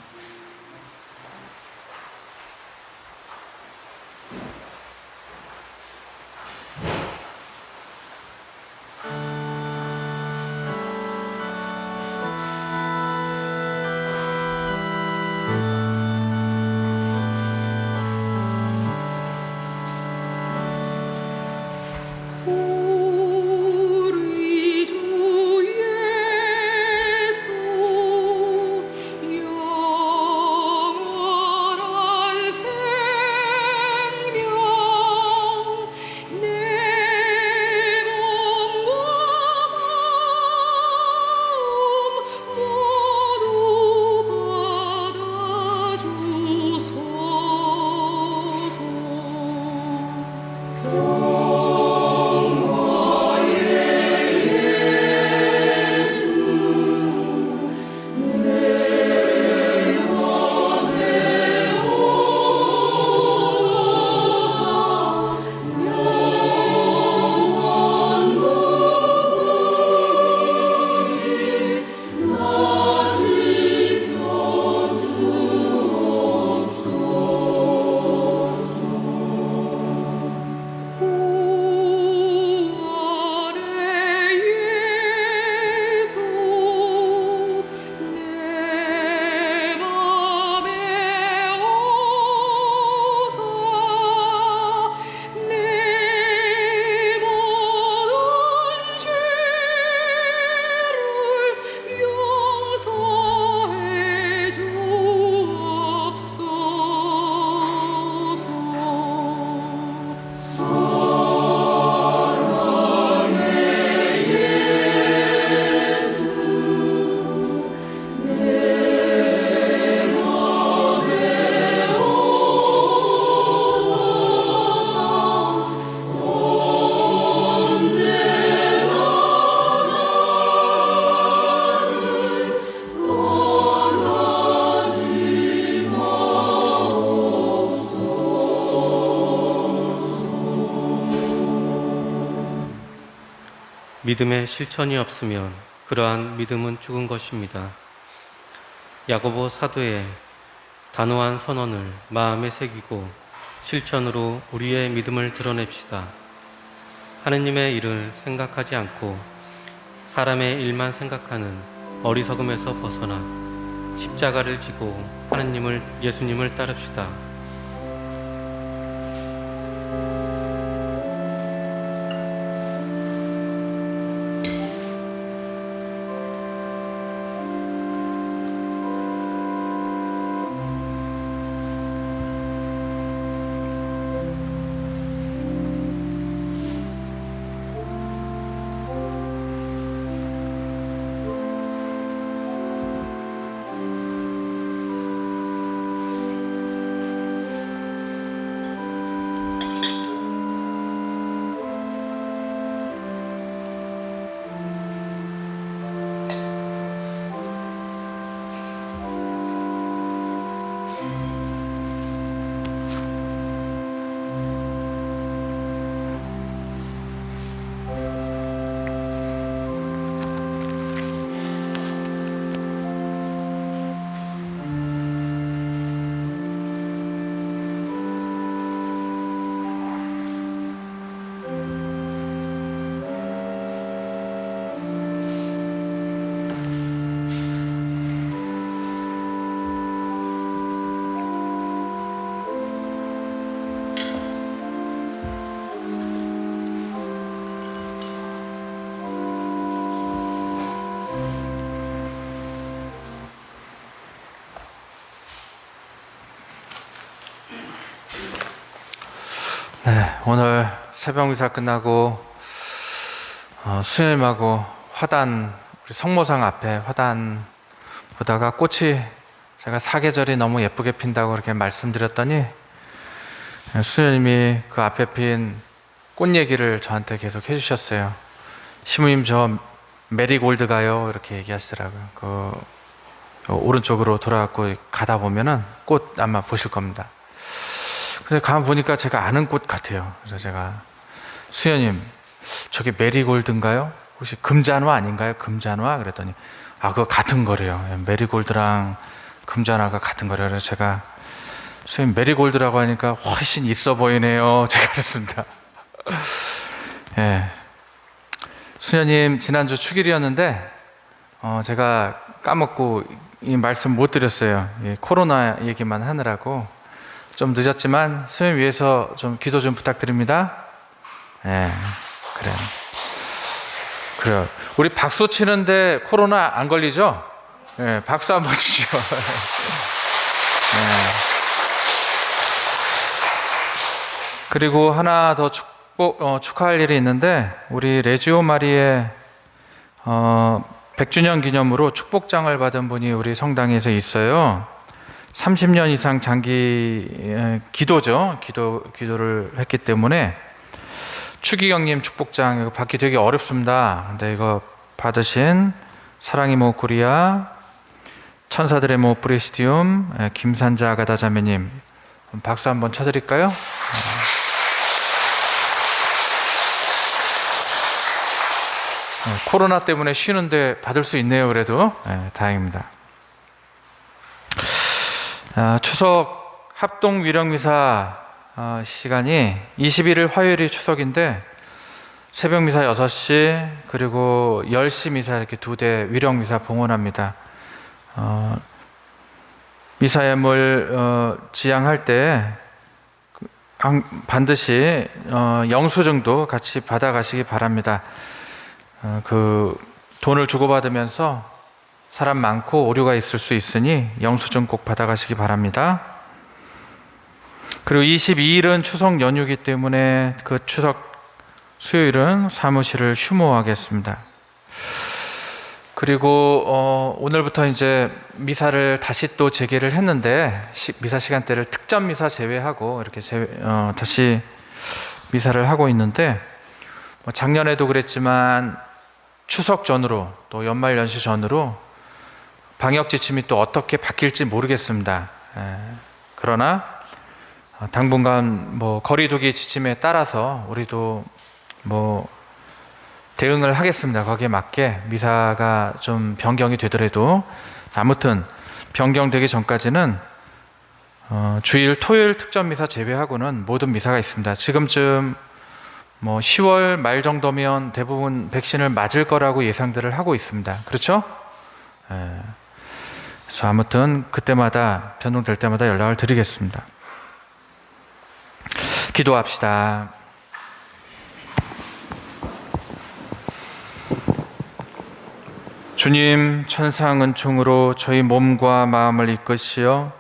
우리 주 예수 믿음에 실천이 없으면 그러한 믿음은 죽은 것입니다. 야고보 사도의 단호한 선언을 마음에 새기고 실천으로 우리의 믿음을 드러냅시다. 하느님의 일을 생각하지 않고 사람의 일만 생각하는 어리석음에서 벗어나 십자가를 지고 예수님을 따릅시다. 네, 오늘 새벽 미사 끝나고 수녀님하고 화단, 우리 성모상 앞에 화단 보다가 꽃이 제가 사계절이 너무 예쁘게 핀다고 그렇게 말씀드렸더니 수녀님이 그 앞에 핀 꽃 얘기를 저한테 계속 해주셨어요. 시무님 저 메리골드 가요 이렇게 얘기하시더라고요. 그 오른쪽으로 돌아가고 가다 보면은 꽃 아마 보실 겁니다. 근데 가만 보니까 제가 아는 꽃 같아요. 그래서 제가 수녀님 저게 메리골드인가요? 혹시 금잔화 아닌가요? 금잔화? 그랬더니 그거 같은 거래요. 메리골드랑 금잔화가 같은 거래요. 그래서 제가 수녀님 메리골드라고 하니까 훨씬 있어 보이네요. 제가 그랬습니다. 예. 수녀님 지난주 축일이었는데 제가 까먹고 이 말씀 못 드렸어요. 코로나 얘기만 하느라고 좀 늦었지만 수녀님 위해서 좀 기도 좀 부탁드립니다. 예, 그래요. 우리 박수 치는데 코로나 안 걸리죠? 예, 박수 한번 주시죠. 예. 그리고 하나 더 축하할 일이 있는데 우리 레지오 마리의 100주년 기념으로 축복장을 받은 분이 우리 성당에서 있어요. 30년 이상 장기 기도를 했기 때문에 추기경님 축복장 이거 받기 되게 어렵습니다. 근데 이거 받으신 사랑의 모 코리아, 천사들의 모 프레시디움, 김산자 아가다 자매님 박수 한번 쳐드릴까요? 코로나 때문에 쉬는데 받을 수 있네요. 그래도 다행입니다. 추석 합동 위령미사 시간이 21일 화요일이 추석인데 새벽 미사 6시 그리고 10시 미사 이렇게 2대 위령미사 봉헌합니다. 미사 예물 지향할 때 반드시 영수증도 같이 받아가시기 바랍니다. 그 돈을 주고받으면서 사람 많고 오류가 있을 수 있으니 영수증 꼭 받아가시기 바랍니다. 그리고 22일은 추석 연휴이기 때문에 그 추석 수요일은 사무실을 휴무하겠습니다. 그리고 오늘부터 이제 미사를 다시 또 재개를 했는데 미사 시간대를 특전 미사 제외하고 이렇게 다시 미사를 하고 있는데 작년에도 그랬지만 추석 전으로 또 연말 연시 전으로 방역 지침이 또 어떻게 바뀔지 모르겠습니다. 그러나 당분간 거리두기 지침에 따라서 우리도 대응을 하겠습니다. 거기에 맞게 미사가 좀 변경이 되더라도 아무튼 변경되기 전까지는 주일 토요일 특전 미사 제외하고는 모든 미사가 있습니다. 지금쯤 뭐 10월 말 정도면 대부분 백신을 맞을 거라고 예상들을 하고 있습니다. 그렇죠? 그래서 아무튼 그때마다 변동될 때마다 연락을 드리겠습니다. 기도합시다. 주님, 천상 은총으로 저희 몸과 마음을 이끄시어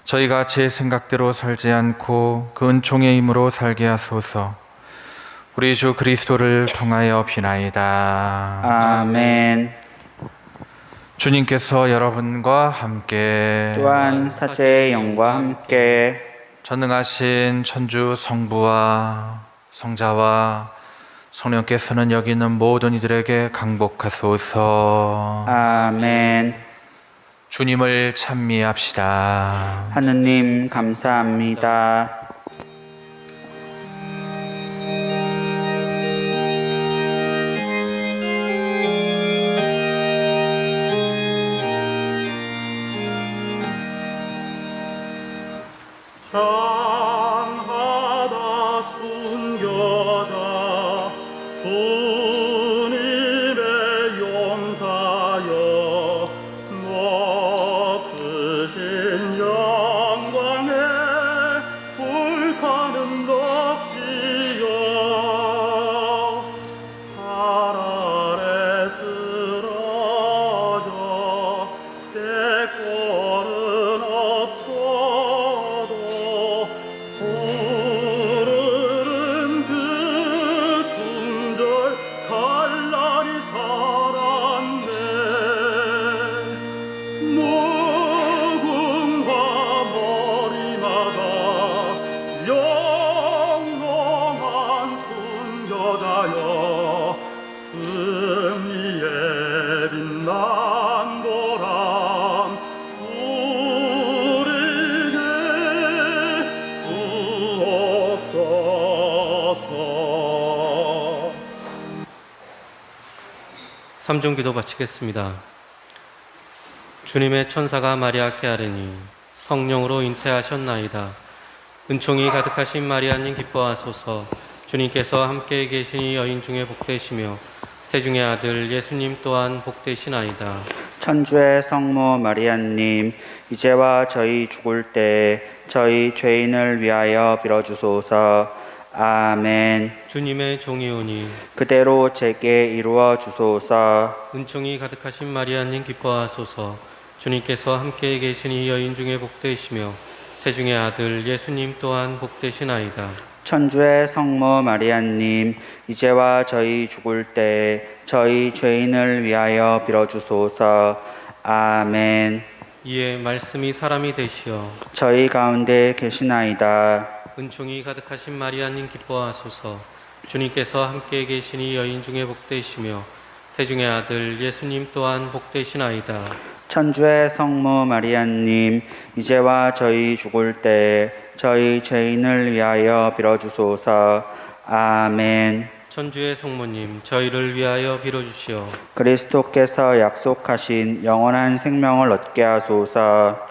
저희가 제 생각대로 살지 않고 그 은총의 힘으로 살게 하소서. 우리 주 그리스도를 통하여 비나이다. 아멘. 주님께서 여러분과 함께 또한 사제의 영과 함께 전능하신 천주 성부와 성자와 성령께서는 여기 있는 모든 이들에게 강복하소서. 아멘. 주님을 찬미합시다. 하느님 감사합니다. 찬하다 순교자 주님의 용사여 높으신 영광에 불타는 넋이여 발 아래 쓰러져 대꼴은 없어도 부르는 그 중절 찬란히 살았네 무궁화 머리마다 영롱한 순교자여 승리에 빛난 보람 우리에게 주옵소서. 삼중기도 바치겠습니다. 주님의 천사가 마리아께 아뢰니 성령으로 잉태하셨나이다. 은총이 가득하신 마리아님 기뻐하소서. 주님께서 함께 계시니 여인 중에 복되시며 태중의 아들 예수님 또한 복되시나이다. 천주의 성모 마리아님, 이제와 저희 죽을 때 저희 죄인을 위하여 빌어주소서. 아멘. 주님의 종이오니 그대로 제게 이루어 주소서. 은총이 가득하신 마리아님 기뻐하소서. 주님께서 함께 계시니 여인 중에 복되시며 태중의 아들 예수님 또한 복되시나이다. 천주의 성모 마리아님, 이제와 저희 죽을 때 저희 죄인을 위하여 빌어주소서. 아멘. 이에 말씀이 사람이 되시어 저희 가운데 계시나이다. 은총이 가득하신 마리아님 기뻐하소서. 주님께서 함께 계시니 여인 중에 복되시며 태중의 아들 예수님 또한 복되시나이다. 천주의 성모 마리아님, 이제와 저희 죽을 때 저희 죄인을 위하여 빌어주소서. 아멘. 천주의 성모님, 저희를 위하여 빌어주시오. 그리스도께서 약속하신 영원한 생명을 얻게 하소서.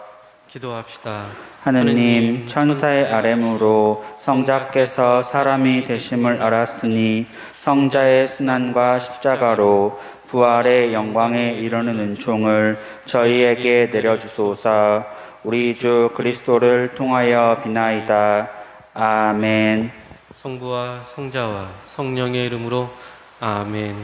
기도합시다. 하느님, 천사의 아뢰므로 성자께서 사람이 되심을 알았으니 성자의 순환과 십자가로 부활의 영광에 이르는 은총을 저희에게 내려주소서. 우리 주 그리스도를 통하여 비나이다. 아멘. 성부와 성자와 성령의 이름으로 아멘.